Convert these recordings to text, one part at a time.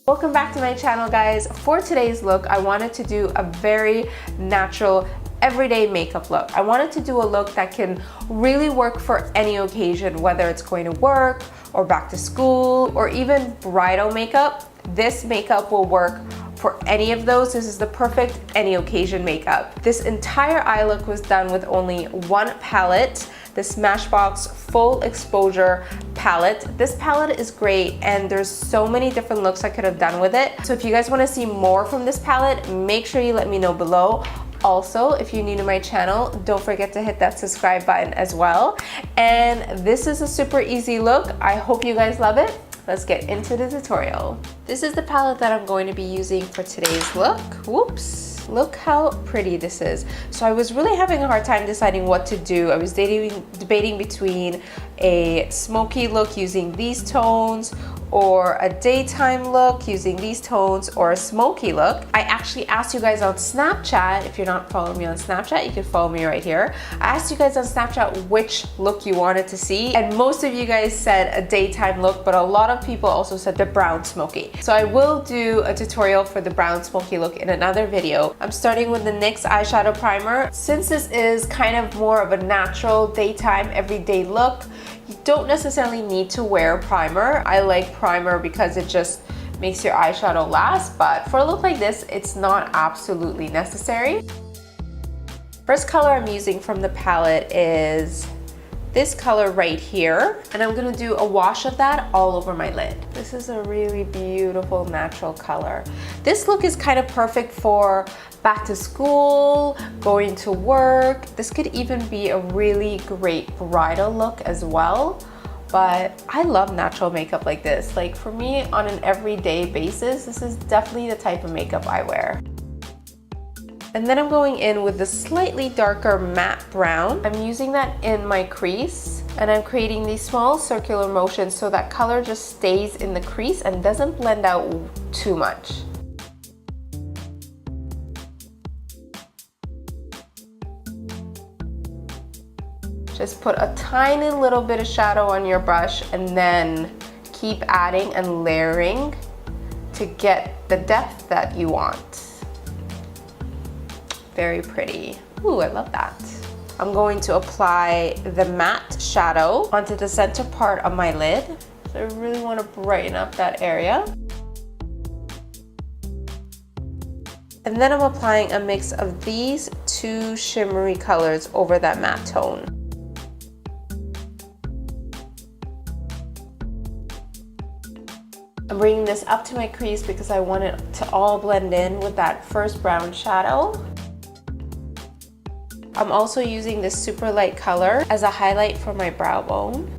Welcome back to my channel, guys. For today's look, I wanted to do a very natural, everyday makeup look. I wanted to do a look that can really work for any occasion, whether it's going to work or back to school or even bridal makeup. This makeup will work for any of those. This is the perfect any occasion makeup. This entire eye look was done with only one palette, the Smashbox Full Exposure palette. This palette is great and there's so many different looks I could have done with it. So if you guys want to see more from this palette, make sure you let me know below. Also, if you're new to my channel, don't forget to hit that subscribe button as well. And this is a super easy look. I hope you guys love it. Let's get into the tutorial. This is the palette that I'm going to be using for today's look. Whoops. Look how pretty this is. So I was really having a hard time deciding what to do. I was debating between a smoky look using these tones or a daytime look using these tones or a smoky look. I actually asked you guys on Snapchat, if you're not following me on Snapchat, you can follow me right here. I asked you guys on Snapchat which look you wanted to see, and most of you guys said a daytime look, but a lot of people also said the brown smoky. So I will do a tutorial for the brown smoky look in another video. I'm starting with the NYX eyeshadow primer. Since this is kind of more of a natural daytime everyday look, you don't necessarily need to wear primer. I like primer because it just makes your eyeshadow last, but for a look like this, it's not absolutely necessary. First color I'm using from the palette is this color right here, and I'm gonna do a wash of that all over my lid. This is a really beautiful natural color. This look is kind of perfect for back to school, going to work. This could even be a really great bridal look as well. But I love natural makeup like this. Like for me, on an everyday basis, this is definitely the type of makeup I wear. And then I'm going in with the slightly darker matte brown. I'm using that in my crease, and I'm creating these small circular motions so that color just stays in the crease and doesn't blend out too much. Just put a tiny little bit of shadow on your brush and then keep adding and layering to get the depth that you want. Very pretty. Ooh, I love that. I'm going to apply the matte shadow onto the center part of my lid. So I really want to brighten up that area. And then I'm applying a mix of these two shimmery colors over that matte tone. I'm bringing this up to my crease because I want it to all blend in with that first brown shadow. I'm also using this super light color as a highlight for my brow bone.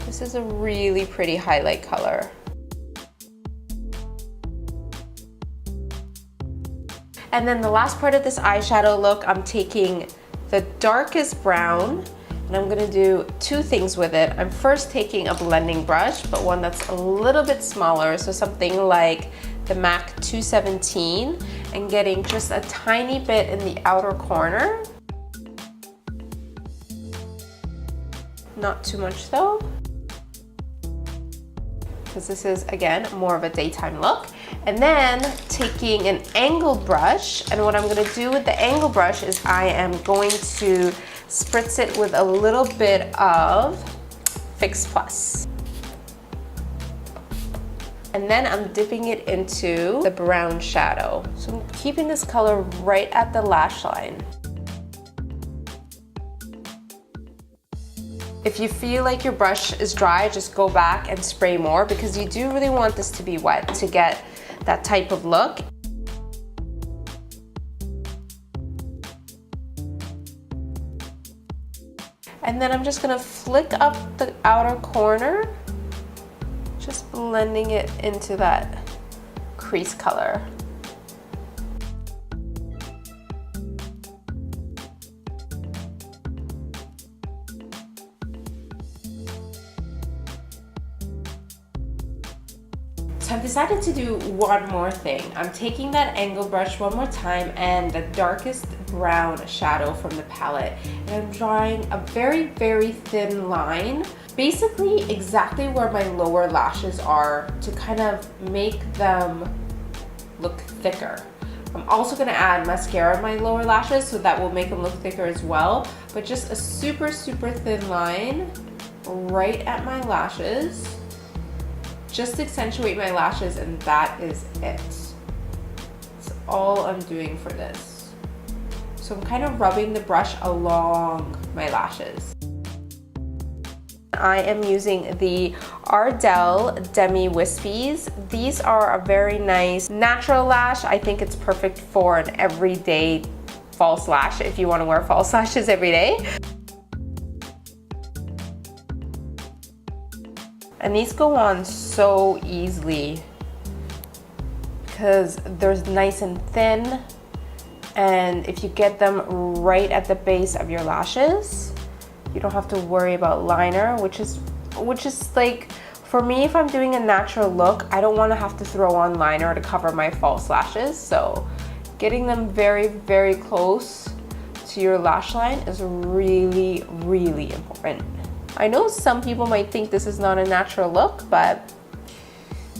This is a really pretty highlight color. And then the last part of this eyeshadow look, I'm taking the darkest brown and I'm gonna do two things with it. I'm first taking a blending brush, but one that's a little bit smaller, so something like the MAC 217, and getting just a tiny bit in the outer corner. Not too much though, because this is, again, more of a daytime look. And then taking an angled brush, and what I'm gonna do with the angled brush is I am going to spritz it with a little bit of Fix Plus. And then I'm dipping it into the brown shadow. So I'm keeping this color right at the lash line. If you feel like your brush is dry, just go back and spray more because you do really want this to be wet to get that type of look. And then I'm just gonna flick up the outer corner, just blending it into that crease color. So I've decided to do one more thing. I'm taking that angle brush one more time and the darkest brown shadow from the palette. And I'm drawing a very, very thin line, basically exactly where my lower lashes are, to kind of make them look thicker. I'm also gonna add mascara on my lower lashes, so that will make them look thicker as well. But just a super, super thin line right at my lashes, just to accentuate my lashes, and that is it. That's all I'm doing for this. So I'm kind of rubbing the brush along my lashes. I am using the Ardell Demi Wispies. These are a very nice natural lash. I think it's perfect for an everyday false lash if you want to wear false lashes every day. And these go on so easily because they're nice and thin, and if you get them right at the base of your lashes, you don't have to worry about liner, which is like, for me, if I'm doing a natural look, I don't want to have to throw on liner to cover my false lashes. So getting them very, very close to your lash line is really, really important. I know some people might think this is not a natural look, but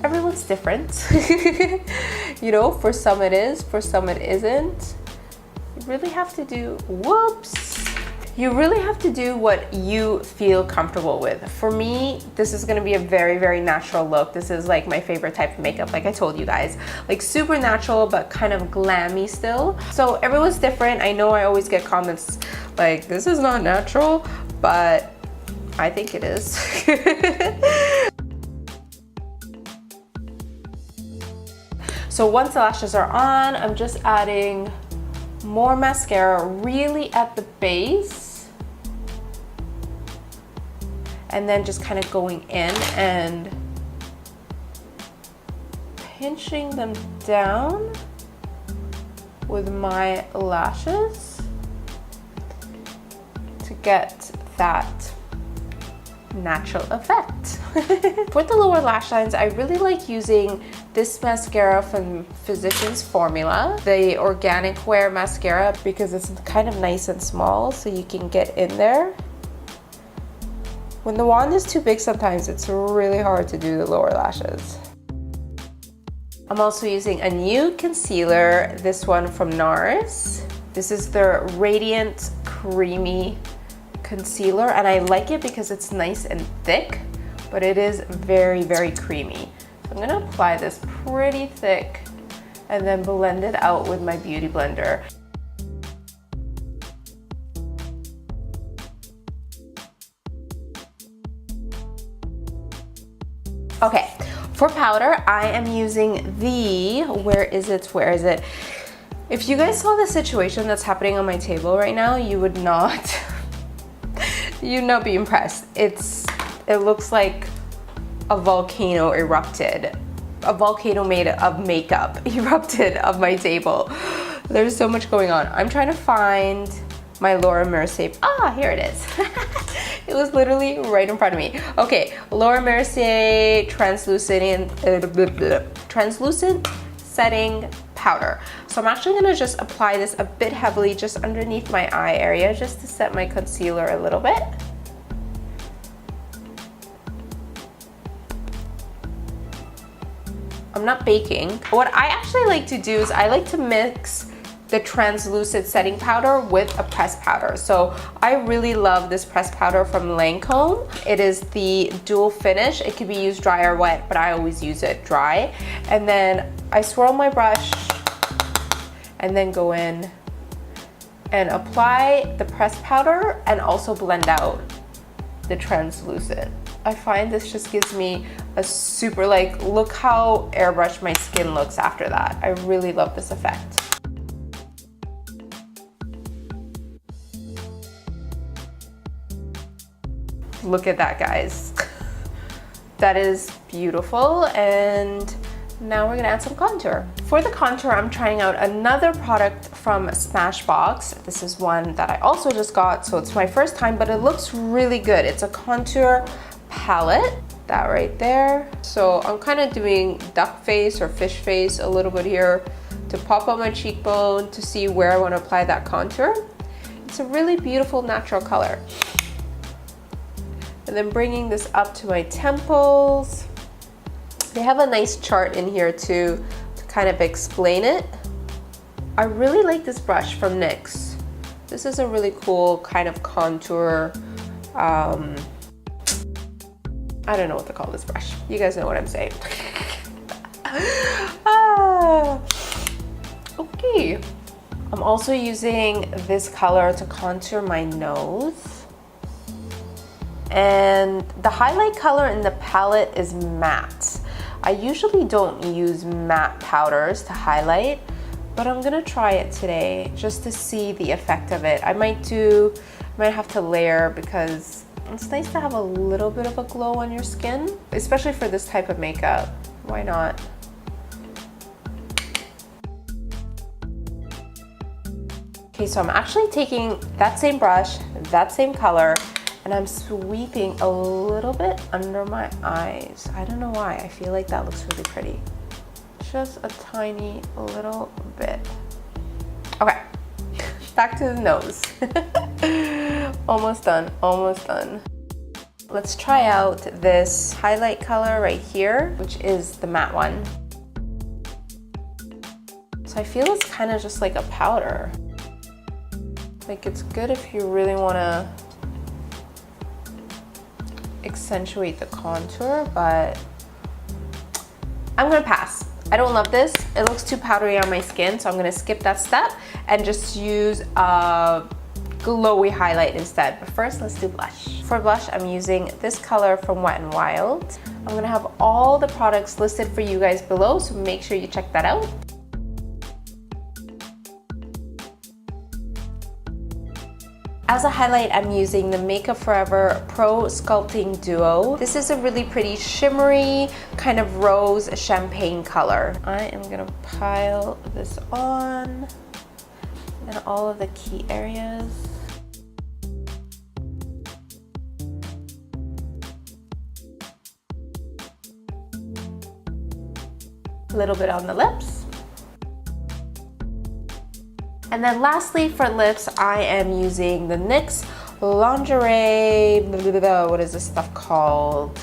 everyone's different. You know, for some it is, for some it isn't. You really have to do, you really have to do what you feel comfortable with. For me, this is gonna be a very, very natural look. This is like my favorite type of makeup, like I told you guys. Like super natural, but kind of glammy still. So everyone's different. I know I always get comments like, this is not natural, but I think it is. So once the lashes are on, I'm just adding more mascara really at the base, and then just kind of going in and pinching them down with my lashes to get that natural effect. For the lower lash lines, I really like using this mascara from Physicians Formula, the Organic Wear mascara, because it's kind of nice and small, so you can get in there. When the wand is too big, sometimes it's really hard to do the lower lashes. I'm also using a new concealer, this one from NARS. This is the Radiant Creamy Concealer, and I like it because it's nice and thick, but it is very, very creamy. So I'm gonna apply this pretty thick and then blend it out with my Beauty Blender. Okay, for powder, I am using the, where is it? If you guys saw the situation that's happening on my table right now, you would not, you'd not be impressed. It looks like a volcano erupted. A volcano made of makeup erupted of my table. There's so much going on. I'm trying to find my Laura Mercier. Ah, here it is. It was literally right in front of me. Okay, Laura Mercier translucent setting powder. So I'm actually gonna just apply this a bit heavily just underneath my eye area, just to set my concealer a little bit. I'm not baking. What I actually like to do is I like to mix the translucent setting powder with a pressed powder. So I really love this pressed powder from Lancome. It is the dual finish. It can be used dry or wet, but I always use it dry. And then I swirl my brush and then go in and apply the pressed powder and also blend out the translucent. I find this just gives me a super, like, look how airbrushed my skin looks after that. I really love this effect. Look at that, guys. That is beautiful. And now we're gonna add some contour. For the contour, I'm trying out another product from Smashbox. This is one that I also just got, so it's my first time, but it looks really good. It's a contour palette, that right there. So I'm kind of doing duck face or fish face a little bit here to pop on my cheekbone to see where I want to apply that contour. It's a really beautiful natural color. And then bringing this up to my temples. They have a nice chart in here too to kind of explain it. I really like this brush from NYX. This is a really cool kind of contour. I don't know what to call this brush. You guys know what I'm saying. Okay. I'm also using this color to contour my nose. And the highlight color in the palette is matte. I usually don't use matte powders to highlight, but I'm gonna try it today just to see the effect of it. I might have to layer because it's nice to have a little bit of a glow on your skin, especially for this type of makeup. Why not? Okay, so I'm actually taking that same brush, that same color, and I'm sweeping a little bit under my eyes. I don't know why, I feel like that looks really pretty. Just a tiny little bit. Okay, back to the nose. Almost done, almost done. Let's try out this highlight color right here, which is the matte one. So I feel it's kind of just like a powder. Like, it's good if you really want to accentuate the contour, but I'm gonna pass. I don't love this. It looks too powdery on my skin, so I'm gonna skip that step and just use a glowy highlight instead. But first, let's do blush. For blush, I'm using this color from Wet n Wild. I'm gonna have all the products listed for you guys below, so make sure you check that out. As a highlight, I'm using the Makeup Forever Pro Sculpting Duo. This is a really pretty shimmery kind of rose champagne color. I am gonna pile this on in all of the key areas. A little bit on the lips. And then lastly for lips, I am using the NYX Lingerie, what is this stuff called?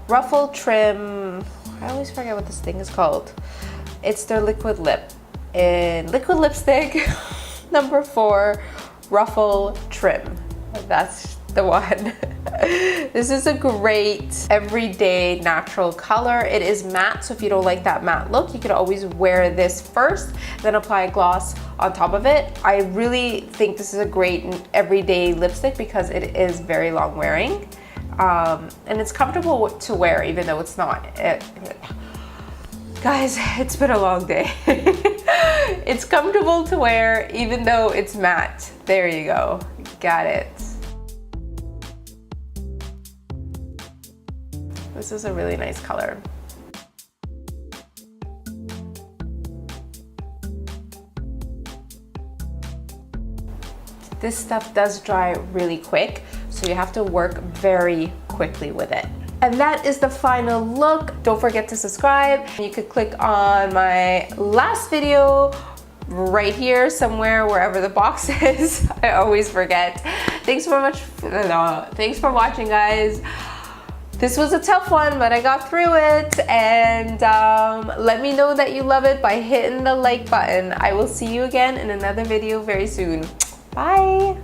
Ruffle Trim. I always forget what this thing is called. It's their liquid lip. In liquid lipstick, number 4, Ruffle Trim. That's the one. This is a great everyday natural color. It is matte, so if you don't like that matte look, you could always wear this first, then apply a gloss on top of it. I really think this is a great everyday lipstick because it is very long wearing. And it's comfortable to wear even though it's not. Guys, it's been a long day. It's comfortable to wear even though it's matte. There you go, got it. This is a really nice color. This stuff does dry really quick, so you have to work very quickly with it. And that is the final look. Don't forget to subscribe. You could click on my last video right here somewhere, wherever the box is. I always forget. Thanks for watching, guys. This was a tough one, but I got through it. And let me know that you love it by hitting the like button. I will see you again in another video very soon. Bye.